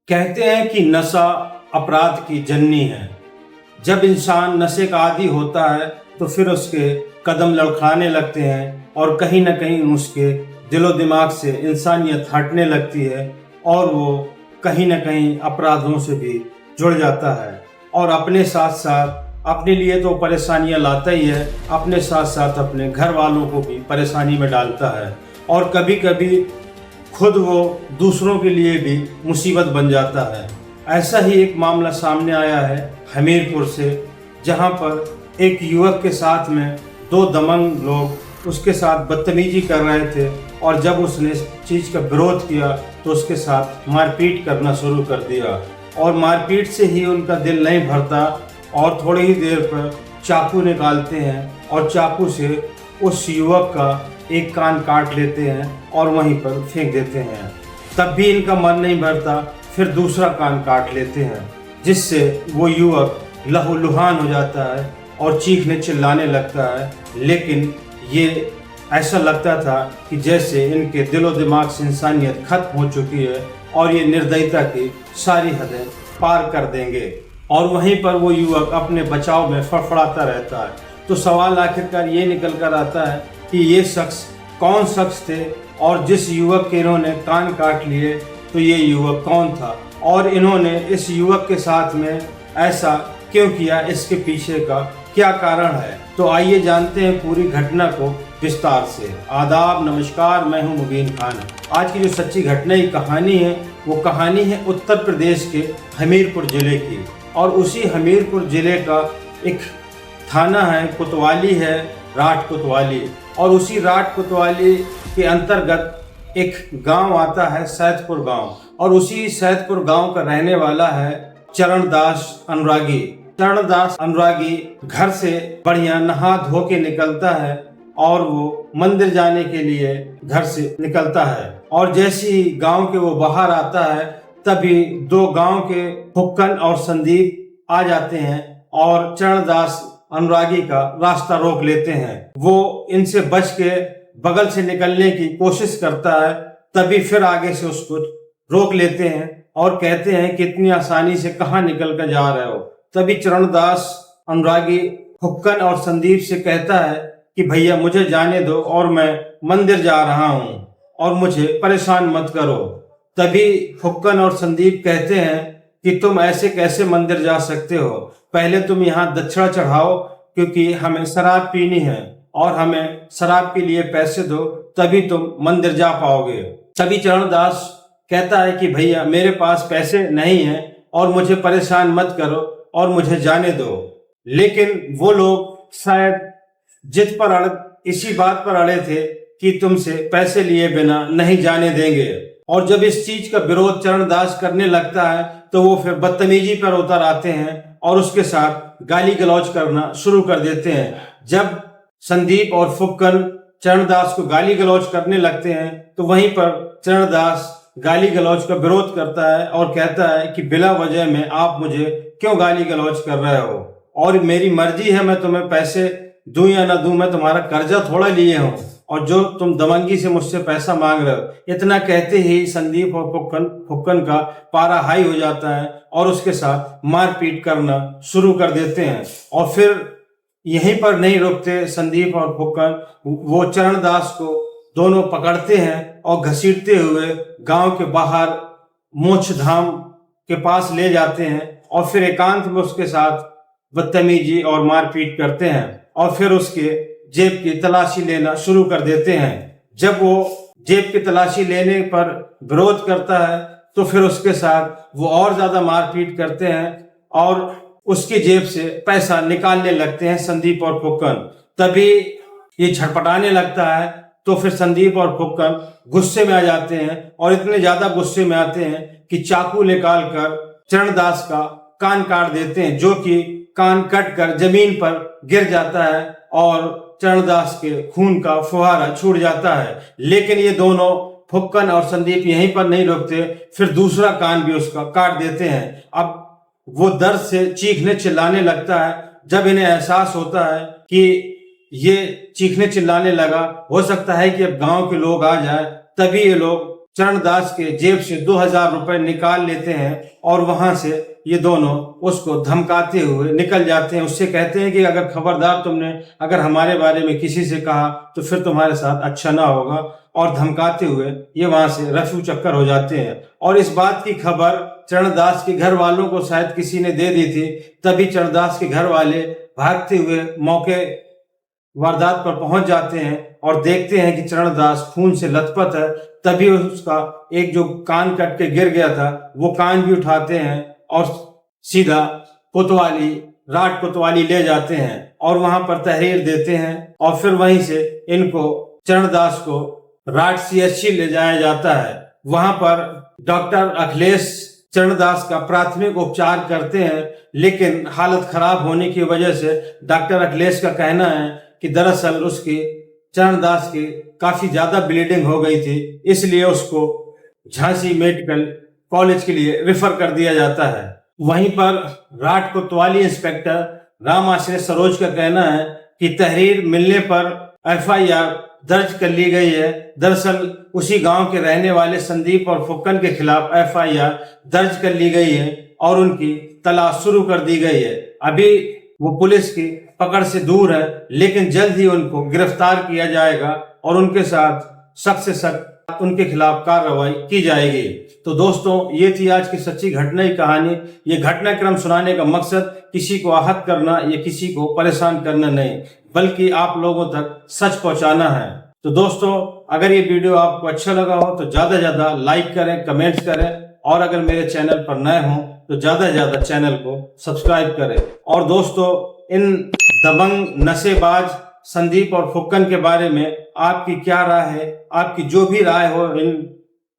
कहते हैं कि नशा अपराध की जननी है। जब इंसान नशे का आदी होता है तो फिर उसके कदम लड़खड़ाने लगते हैं और कहीं ना कहीं उसके दिलो दिमाग से इंसानियत हटने लगती है और वो कहीं ना कहीं अपराधों से भी जुड़ जाता है और अपने साथ साथ अपने लिए तो परेशानियां लाता ही है, अपने साथ साथ अपने घर वालों को भी परेशानी में डालता है और कभी कभी खुद वो दूसरों के लिए भी मुसीबत बन जाता है। ऐसा ही एक मामला सामने आया है हमीरपुर से, जहां पर एक युवक के साथ में दो दबंग लोग उसके साथ बदतमीजी कर रहे थे और जब उसने इस चीज़ का विरोध किया तो उसके साथ मारपीट करना शुरू कर दिया और मारपीट से ही उनका दिल नहीं भरता और थोड़ी ही देर पर चाकू निकालते हैं और चाकू से उस युवक का एक कान काट लेते हैं और वहीं पर फेंक देते हैं। तब भी इनका मन नहीं भरता, फिर दूसरा कान काट लेते हैं, जिससे वो युवक लहूलुहान हो जाता है और चीखने चिल्लाने लगता है। लेकिन ये ऐसा लगता था कि जैसे इनके दिलो दिमाग से इंसानियत खत्म हो चुकी है और ये निर्दयता की सारी हदें पार कर देंगे और वहीं पर वो युवक अपने बचाव में फड़फड़ाता रहता है। तो सवाल आखिरकार ये निकल कर आता है कि ये शख्स कौन शख्स थे और जिस युवक के इन्होंने कान काट लिए तो ये युवक कौन था और इन्होंने इस युवक के साथ में ऐसा क्यों किया, इसके पीछे का क्या कारण है। तो आइए जानते हैं पूरी घटना को विस्तार से। आदाब, नमस्कार, मैं हूं मुबीन खान। आज की जो सच्ची घटना की कहानी है वो कहानी है उत्तर प्रदेश के हमीरपुर जिले की और उसी हमीरपुर जिले का एक थाना है कोतवाली है, राठ कोतवाली, और उसी राठ कोतवाली के अंतर्गत एक गांव आता है सैदपुर गांव और उसी सैदपुर गांव का रहने वाला है चरणदास अनुरागी। चरणदास अनुरागी घर से बढ़िया नहा धो के निकलता है और वो मंदिर जाने के लिए घर से निकलता है और जैसे ही गांव के वो बाहर आता है तभी दो गांव के फुक्कन और संदीप आ जाते हैं और चरणदास अनुरागी का रास्ता रोक लेते हैं। वो इनसे बच के बगल से निकलने की कोशिश करता है, तभी फिर आगे से उसको रोक लेते हैं और कहते हैं कि इतनी आसानी से कहाँ निकल कर जा रहे हो। तभी चरणदास अनुरागी फुक्कन और संदीप से कहता है कि भैया मुझे जाने दो और मैं मंदिर जा रहा हूँ और मुझे परेशान मत करो। तभी फुक्कन और संदीप कहते हैं कि तुम ऐसे कैसे मंदिर जा सकते हो, पहले तुम यहाँ दक्षिणा चढ़ाओ क्योंकि हमें शराब पीनी है और हमें शराब के लिए पैसे दो तभी तुम मंदिर जा पाओगे। तभी चरणदास कहता है कि भैया मेरे पास पैसे नहीं हैं और मुझे परेशान मत करो और मुझे जाने दो। लेकिन वो लोग शायद जिद पर इसी बात पर अड़े थे कि तुमसे पैसे लिए बिना नहीं जाने देंगे और जब इस चीज का विरोध चरणदास करने लगता है तो वो फिर बदतमीजी पर उतर आते हैं और उसके साथ गाली गलौज करना शुरू कर देते हैं। जब संदीप और फुक्कन चरणदास को गाली गलौज करने लगते हैं तो वहीं पर चरणदास गाली गलौज का विरोध करता है और कहता है कि बिला वजह में आप मुझे क्यों गाली गलौज कर रहे हो और मेरी मर्जी है, मैं तुम्हें पैसे दूं या ना दूं, मैं तुम्हारा कर्जा थोड़ा लिए हूं और जो तुम दबंगी से मुझसे पैसा मांग रहे हो। इतना कहते ही संदीप और फुक्कन का पारा हाई हो जाता है और उसके साथ मारपीट करना शुरू कर देते हैं और फिर यहीं पर नहीं रुकते संदीप और फुक्कन, वो चरणदास को दोनों पकड़ते हैं और घसीटते हुए गांव के बाहर मोक्ष धाम के पास ले जाते हैं और फिर एकांत में उसके साथ बदतमीजी और मारपीट करते हैं और फिर उसके जेब की तलाशी लेना शुरू कर देते हैं। जब वो जेब की तलाशी लेने पर विरोध करता है तो फिर उसके साथ वो और ज्यादा मारपीट करते हैं और उसकी जेब से पैसा निकालने लगते हैं संदीप और फुक्कन। तभी ये झटपटाने लगता है तो फिर संदीप और फुक्कन गुस्से में आ जाते हैं और इतने ज्यादा गुस्से में आते हैं कि चाकू निकाल कर चरणदास का कान काट देते हैं, जो कि कान कट कर जमीन पर गिर जाता है और चरणदास के खून का फुहारा छूट जाता है। लेकिन ये दोनों फुक्कन और संदीप यहीं पर नहीं रुकते, फिर दूसरा कान भी उसका काट देते हैं। अब वो दर्द से चीखने चिल्लाने लगता है। जब इन्हें एहसास होता है कि ये चीखने चिल्लाने लगा, हो सकता है कि अब गांव के लोग आ जाए, तभी ये लोग चरणदास के जेब से 2000 रुपए निकाल लेते हैं और वहां से ये दोनों उसको धमकाते हुए निकल जाते हैं। उससे कहते हैं कि अगर खबरदार तुमने अगर हमारे बारे में किसी से कहा तो फिर तुम्हारे साथ अच्छा ना होगा, और धमकाते हुए ये वहां से रफू चक्कर हो जाते हैं। और इस बात की खबर चरणदास के घर वालों को शायद किसी ने दे दी थी, तभी चरणदास के घर वाले भागते हुए मौके वारदात पर पहुंच जाते हैं और देखते हैं कि चरणदास खून से लथपथ है। तभी उसका एक जो कान कट के गिर गया था वो कान भी उठाते हैं और सीधा कोतवाली राट कोतवाली ले जाते हैं और वहां पर तहरीर देते हैं। और फिर वहीं से इनको चरणदास को राट CHC ले जाया जाता है। वहां पर डॉक्टर अखिलेश चरणदास का प्राथमिक उपचार करते हैं, लेकिन हालत खराब होने की वजह से डॉक्टर अखिलेश का कहना है कि दरअसल उसकी चरणदास की काफी ज्यादा ब्लीडिंग हो गई थी, इसलिए उसको झांसी मेडिकल कॉलेज के लिए रेफर कर दिया जाता है। वहीं पर राट कोतवाली इंस्पेक्टर राम आश्रय सरोज का कहना है कि तहरीर मिलने पर FIR दर्ज कर ली गई है। दरअसल उसी गांव के रहने वाले संदीप और फुक्कन के खिलाफ FIR दर्ज कर ली गई है और उनकी तलाश शुरू कर दी गई है। अभी वो पुलिस की पकड़ से दूर है, लेकिन जल्द ही उनको गिरफ्तार किया जाएगा और उनके साथ सख्त से सख्त उनके खिलाफ कार्रवाई की जाएगी। तो दोस्तों, ये थी आज की सच्ची घटना की कहानी। ये घटनाक्रम सुनाने का मकसद किसी को आहत करना या किसी को परेशान करना नहीं, बल्कि आप लोगों तक सच पहुंचाना है। तो दोस्तों, अगर ये वीडियो आपको अच्छा लगा हो तो ज्यादा से ज्यादा लाइक करें, कमेंट्स करें, और अगर मेरे चैनल पर नए हों तो ज्यादा से ज्यादा चैनल को सब्सक्राइब करें। और दोस्तों, इन दबंग नशेबाज संदीप और फुक्कन के बारे में आपकी क्या राय है? आपकी जो भी राय हो इन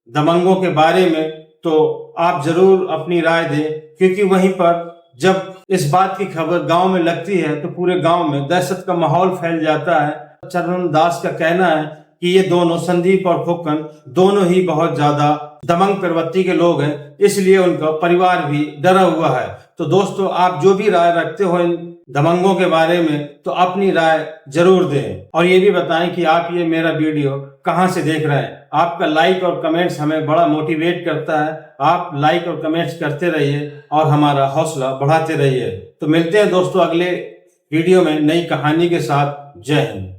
दबंगों के बारे में, तो आप जरूर अपनी राय दें, क्योंकि वहीं पर जब इस बात की खबर गांव में लगती है तो पूरे गांव में दहशत का माहौल फैल जाता है। चरणदास का कहना है कि ये दोनों संदीप और फुक्कन दोनों ही बहुत ज्यादा दबंग प्रवृत्ति के लोग हैं, इसलिए उनका परिवार भी डरा हुआ है। तो दोस्तों, आप जो भी राय रखते हो इन दबंगों के बारे में तो अपनी राय जरूर दें, और ये भी बताएं कि आप ये मेरा वीडियो कहां से देख रहे हैं। आपका लाइक और कमेंट्स हमें बड़ा मोटिवेट करता है। आप लाइक और कमेंट्स करते रहिए और हमारा हौसला बढ़ाते रहिए। तो मिलते हैं दोस्तों अगले वीडियो में नई कहानी के साथ। जय हिंद।